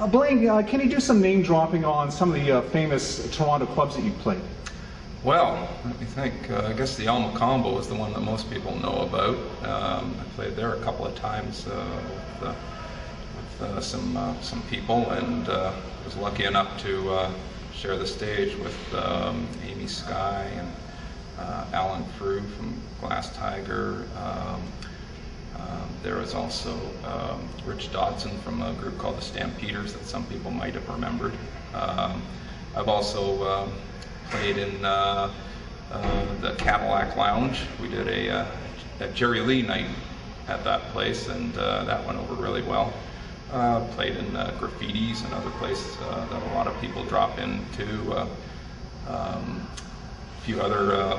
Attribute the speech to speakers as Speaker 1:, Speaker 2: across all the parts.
Speaker 1: Blaine, can you do some name dropping on some of the famous Toronto clubs that you played?
Speaker 2: Well, let me think. I guess the Alma Combo is the one that most people know about. I played there a couple of times with some people, and was lucky enough to share the stage with Amy Skye and Alan Frew from Glass Tiger. There was also Rich Dodson from a group called the Stampeders that some people might have remembered. I've also played in the Cadillac Lounge. We did a Jerry Lee night at that place, and that went over really well. Played in Graffitis and other places that a lot of people drop into. A few other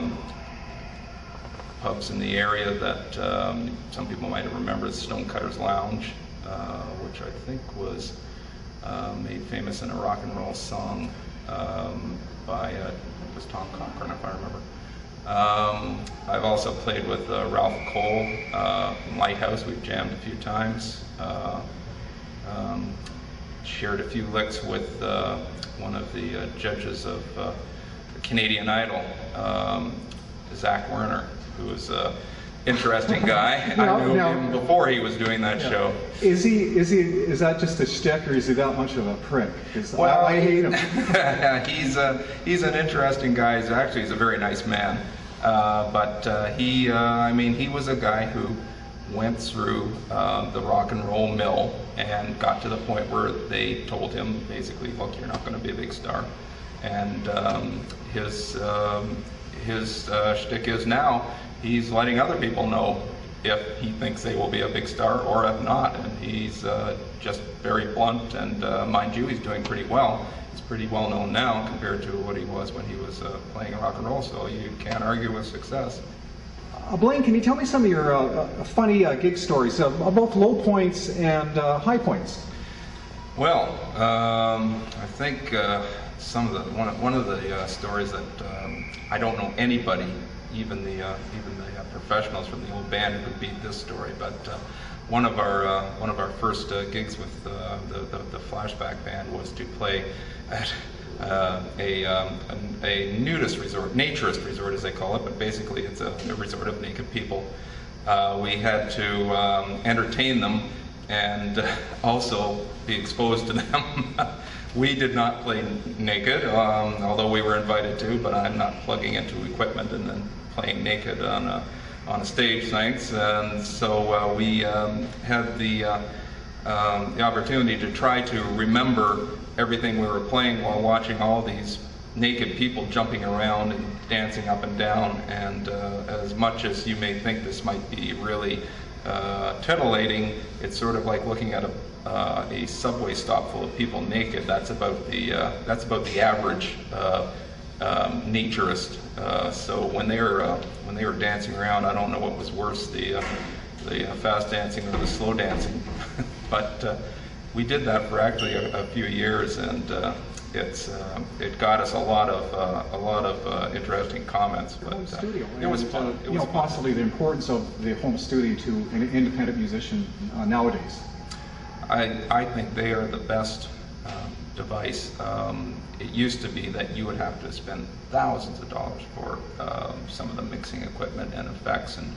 Speaker 2: pubs in the area that some people might have remembered. Stonecutter's Lounge, which I think was made famous in a rock and roll song by it was Tom Cochrane, if I remember. I've also played with Ralph Cole in Lighthouse. We've jammed a few times. Shared a few licks with one of the judges of Canadian Idol, Zach Werner, who was an interesting guy. I knew him before he was doing that show.
Speaker 1: Is that just a shtick, or is he that much of a prick?
Speaker 2: Well,
Speaker 1: I hate him.
Speaker 2: he's an interesting guy. He's a very nice man. But he was a guy who went through the rock and roll mill and got to the point where they told him basically, look, you're not going to be a big star. And his shtick is now he's letting other people know if he thinks they will be a big star or if not. And he's just very blunt, and mind you, he's doing pretty well. He's pretty well known now compared to what he was when he was playing rock and roll, so you can't argue with success.
Speaker 1: Blaine, can you tell me some of your funny gig stories, both low points and high points?
Speaker 2: Well, I think one of the stories that I don't know anybody, even the professionals from the old band, who could beat this story. But one of our first gigs with the Flashback band was to play at a nudist resort, naturist resort as they call it, but basically it's a resort of naked people. We had to entertain them and also be exposed to them. We did not play naked, although we were invited to, but I'm not plugging into equipment and then playing naked on a stage nights. And so we had the opportunity to try to remember everything we were playing while watching all these naked people jumping around and dancing up and down. And as much as you may think this might be really titillating, it's sort of like looking at a subway stop full of people naked. That's about the average naturist. So when they were dancing around, I don't know what was worse, the fast dancing or the slow dancing. But we did that for actually a few years, and it got us a lot of interesting comments. But it was fun. It was
Speaker 1: possibly the importance of the home studio to an independent musician nowadays.
Speaker 2: I think they are the best device. It used to be that you would have to spend thousands of dollars for some of the mixing equipment and effects and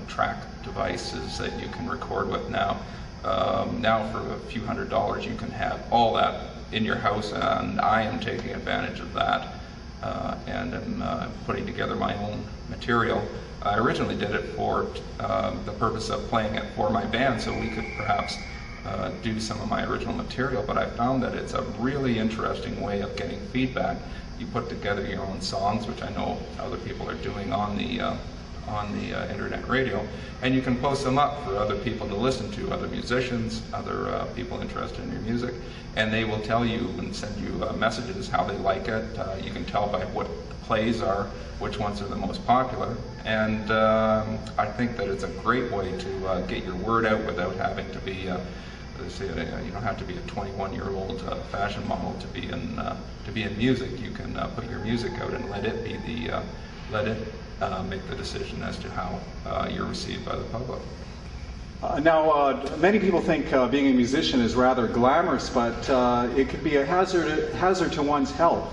Speaker 2: track devices that you can record with now. Now for a few $100s you can have all that in your house, and I am taking advantage of that and am putting together my own material. I originally did it for the purpose of playing it for my band so we could perhaps do some of my original material, but I found that it's a really interesting way of getting feedback. You put together your own songs, which I know other people are doing on the internet radio, and you can post them up for other people to listen to, other musicians, other people interested in your music, and they will tell you and send you messages how they like it. You can tell by what the plays are, which ones are the most popular, and I think that it's a great way to get your word out without having to be you don't have to be a 21-year-old fashion model to be in music. You can put your music out and let it make the decision as to how you're received by the public.
Speaker 1: Many people think being a musician is rather glamorous, but it could be a hazard to one's health.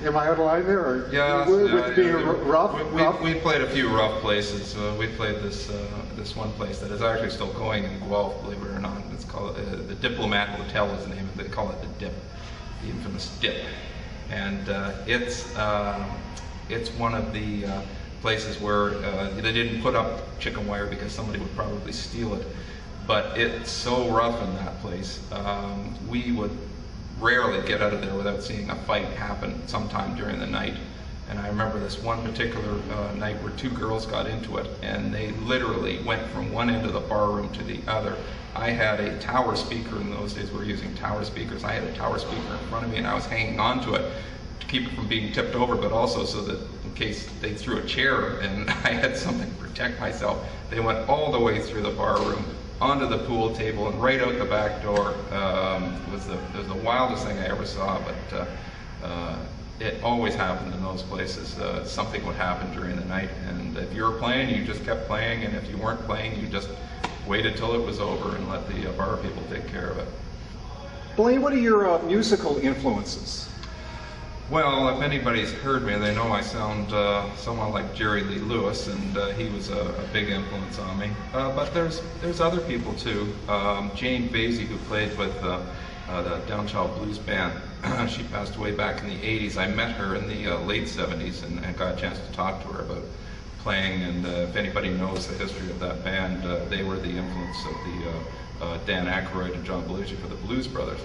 Speaker 1: Am I out of line there? Or
Speaker 2: Yeah,
Speaker 1: with being rough?
Speaker 2: We played a few rough places. We played this one place that is actually still going in Guelph, believe it or not. It's called the Diplomat Hotel is the name of it. They call it the Dip, the infamous Dip. And it's one of the places where they didn't put up chicken wire because somebody would probably steal it. But it's so rough in that place. We would rarely get out of there without seeing a fight happen sometime during the night. And I remember this one particular night where two girls got into it, and they literally went from one end of the bar room to the other. I had a tower speaker. In those days we were using tower speakers. I had a tower speaker in front of me, and I was hanging on to it to keep it from being tipped over, but also so that in case they threw a chair and I had something to protect myself. They went all the way through the bar room, onto the pool table, and right out the back door. It was the wildest thing I ever saw, but it always happened in those places. Something would happen during the night, and if you were playing, you just kept playing, and if you weren't playing, you just waited till it was over and let the bar people take care of it.
Speaker 1: Blaine, what are your musical influences?
Speaker 2: Well, if anybody's heard me, they know I sound somewhat like Jerry Lee Lewis, and he was a big influence on me. But there's other people too. Jane Basie, who played with the Downchild Blues Band, she passed away back in the 80s. I met her in the late 70s and got a chance to talk to her about playing, and if anybody knows the history of that band, they were the influence of the Dan Aykroyd and John Belushi for the Blues Brothers.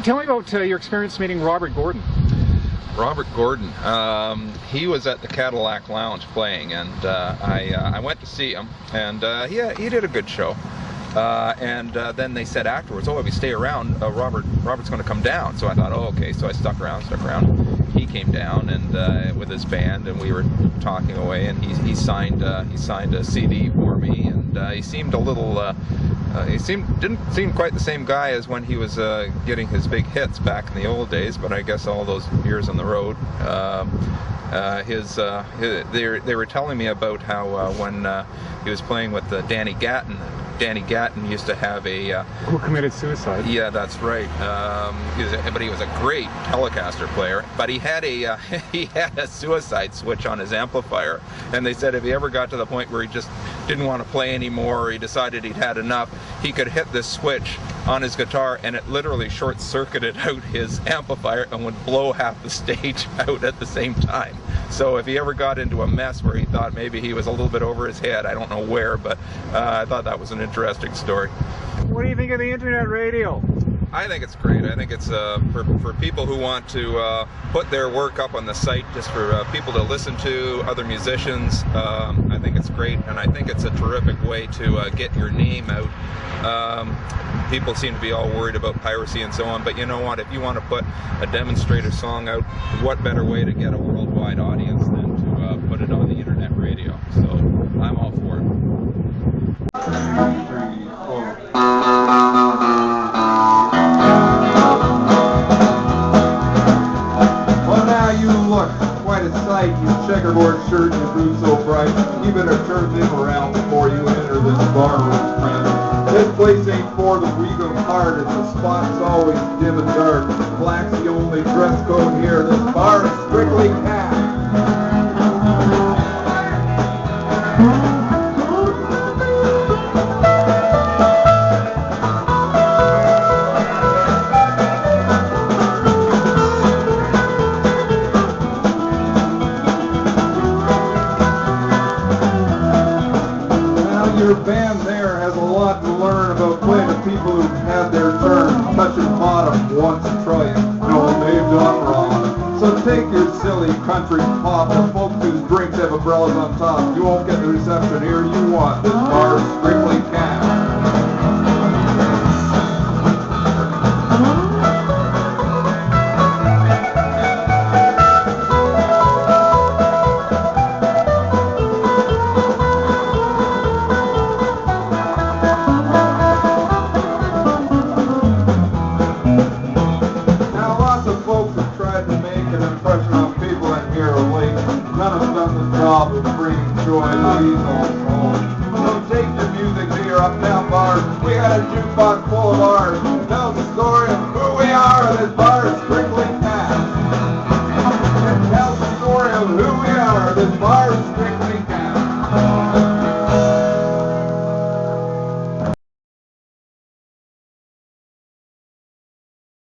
Speaker 1: Tell me about your experience meeting Robert Gordon.
Speaker 2: Robert Gordon, he was at the Cadillac Lounge playing, and I went to see him, and he did a good show. And then they said afterwards, oh, if you stay around, Robert's going to come down. So I thought, oh, okay. So I stuck around. He came down and with his band, and we were talking away. And he signed a CD for me, and he seemed a little. Didn't seem quite the same guy as when he was getting his big hits back in the old days. But I guess all those years on the road. They were telling me about how when he was playing with Danny Gatton. Danny Gatton used to have a...
Speaker 1: Who committed suicide.
Speaker 2: Yeah, that's right. But he was a great Telecaster player. But he had a he had a suicide switch on his amplifier. And they said if he ever got to the point where he just didn't want to play anymore, or he decided he'd had enough, he could hit this switch on his guitar, and it literally short-circuited out his amplifier and would blow half the stage out at the same time. So if he ever got into a mess where he thought maybe he was a little bit over his head, I don't know where, but I thought that was an interesting story.
Speaker 1: What do you think of the internet radio?
Speaker 2: I think it's great. I think it's for people who want to put their work up on the site, just for people to listen to, other musicians. I think it's great, and I think it's a terrific way to get your name out. People seem to be all worried about piracy and so on, but you know what? If you want to put a demonstrator song out, what better way to get a worldwide audience than to put it on the internet radio? So I'm all for it.
Speaker 3: Well, now you look quite a sight, you checkerboard shirt and your boots so bright. You better turn them around before you enter this barroom, friend. This place ain't for the weak of heart, and the spot's always dim and dark. Black's the only dress code here. This bar is strictly cash. Your band there has a lot to learn about playing to people who've had their turn, touching bottom once or twice. No, they've done wrong. So take your silly country pop, and folks whose drinks have umbrellas on top. You won't get the reception here you want. This bar is strictly cash. None have done the job of bringing joy to these old homes. bar. We got a jukebox full of ours. Tells the story of who we are, and this bar is strictly cash. It tells the story of who we are, this bar is strictly